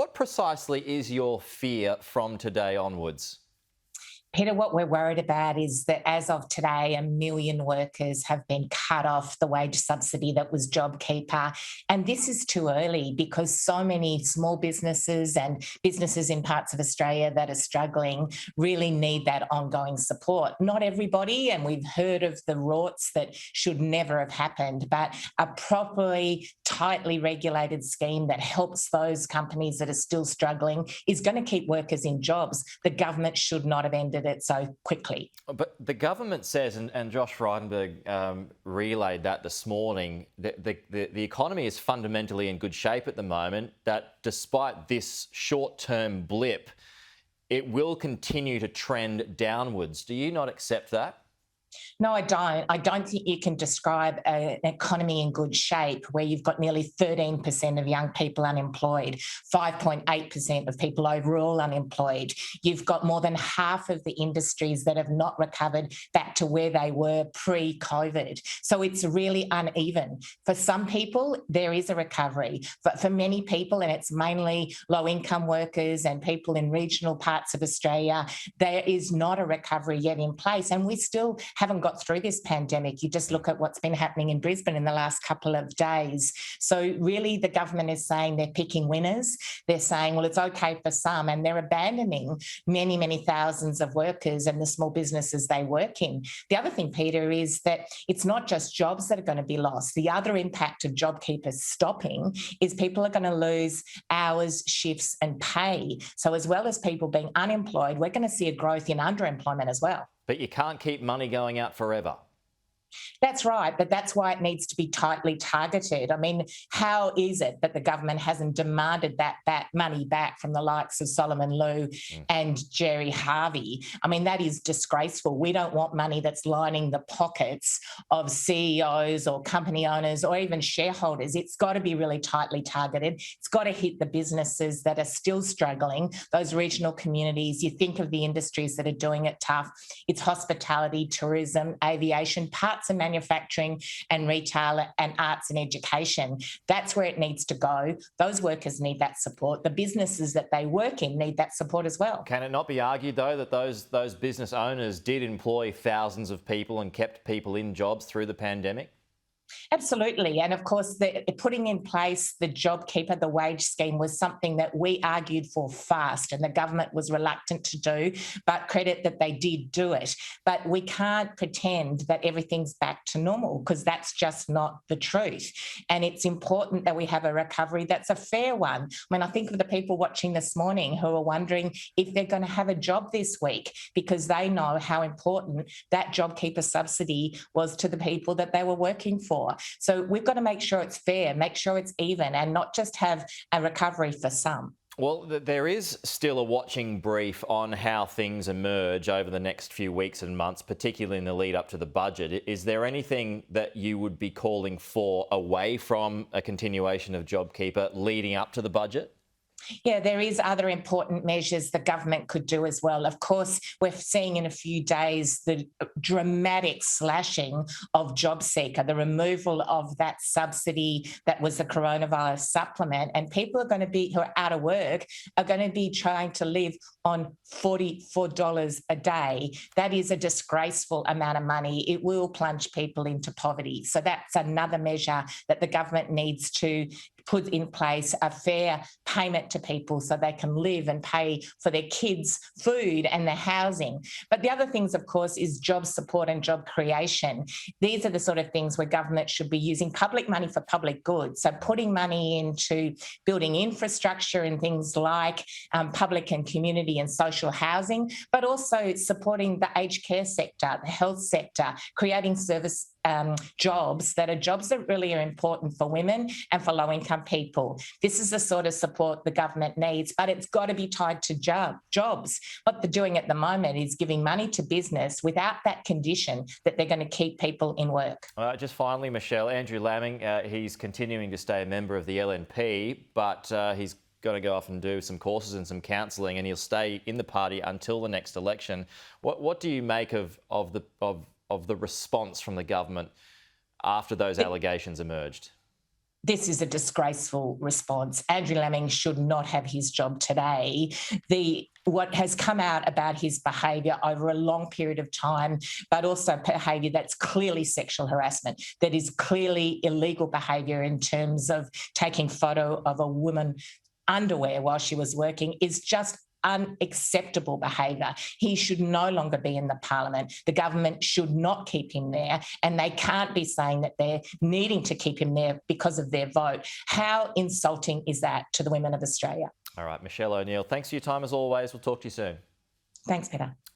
What precisely is your fear from today onwards? Peter, what we're worried about is that as of today, 1 million workers have been cut off the wage subsidy that was JobKeeper. And this is too early because so many small businesses and businesses in parts of Australia that are struggling really need that ongoing support. Not everybody, and we've heard of the rorts that should never have happened, but a properly, tightly regulated scheme that helps those companies that are still struggling is going to keep workers in jobs. The government should not have ended it so quickly. But the government says, and Josh Frydenberg relayed that this morning, that the economy is fundamentally in good shape at the moment, that despite this short-term blip, it will continue to trend downwards. Do you not accept that? No, I don't. I don't think you can describe an economy in good shape where you've got nearly 13% of young people unemployed, 5.8% of people overall unemployed. You've got more than half of the industries that have not recovered back to where they were pre-COVID. So it's really uneven. For some people, there is a recovery, but for many people, and it's mainly low-income workers and people in regional parts of Australia, there is not a recovery yet in place. And we still haven't got through this pandemic. You just look at what's been happening in Brisbane in the last couple of days. So really the government is saying they're picking winners. They're saying, well, it's okay for some, and they're abandoning many, many thousands of workers and the small businesses they work in. The other thing, Peter, is that it's not just jobs that are going to be lost. The other impact of JobKeeper stopping is people are going to lose hours, shifts and pay. So as well as people being unemployed, we're going to see a growth in underemployment as well. But you can't keep money going out forever. That's right, but that's why it needs to be tightly targeted. I mean, how is it that the government hasn't demanded that money back from the likes of Solomon Lew and Jerry Harvey? I mean, that is disgraceful. We don't want money that's lining the pockets of CEOs or company owners or even shareholders. It's got to be really tightly targeted. It's got to hit the businesses that are still struggling, those regional communities. You think of the industries that are doing it tough. It's hospitality, tourism, aviation, parts of manufacturing and retail and arts and education. That's where it needs to go. Those workers need that support. The businesses that they work in need that support as well. Can it not be argued, though, that those business owners did employ thousands of people and kept people in jobs through the pandemic? Absolutely. And of course, putting in place the JobKeeper, the wage scheme, was something that we argued for fast and the government was reluctant to do, but credit that they did do it. But we can't pretend that everything's back to normal because that's just not the truth. And it's important that we have a recovery that's a fair one. I mean, I think of the people watching this morning who are wondering if they're going to have a job this week because they know how important that JobKeeper subsidy was to the people that they were working for. So we've got to make sure it's fair, make sure it's even, and not just have a recovery for some. Well, there is still a watching brief on how things emerge over the next few weeks and months, particularly in the lead up to the budget. Is there anything that you would be calling for away from a continuation of JobKeeper leading up to the budget? Yeah, there is other important measures the government could do as well. Of course, we're seeing in a few days the dramatic slashing of JobSeeker, the removal of that subsidy that was the coronavirus supplement, and people are going to be who are out of work are going to be trying to live on $44 a day. That is a disgraceful amount of money. It will plunge people into poverty. So that's another measure that the government needs to put in place, a fair payment to people so they can live and pay for their kids' food and their housing. But the other things, of course, is job support and job creation. These are the sort of things where government should be using public money for public good. So putting money into building infrastructure and things like public and community and social housing, but also supporting the aged care sector, the health sector, creating service jobs that really are important for women and for low-income people. This is the sort of support the government needs, but it's got to be tied to jobs. What they're doing at the moment is giving money to business without that condition that they're going to keep people in work. Just finally, Michele, Andrew Laming, he's continuing to stay a member of the LNP, but he's going to go off and do some courses and some counselling, and he'll stay in the party until the next election. What do you make of the response from the government after those allegations emerged? this is a disgraceful response. Andrew Laming should not have his job today. What has come out about his behaviour over a long period of time, but also behaviour that's clearly sexual harassment, that is clearly illegal behaviour in terms of taking photo of a woman underwear while she was working, is just unacceptable behaviour. He should no longer be in the parliament. The government should not keep him there, and they can't be saying that they're needing to keep him there because of their vote. How insulting is that to the women of Australia? All right, Michele O'Neill, thanks for your time as always. We'll talk to you soon. Thanks, Peter.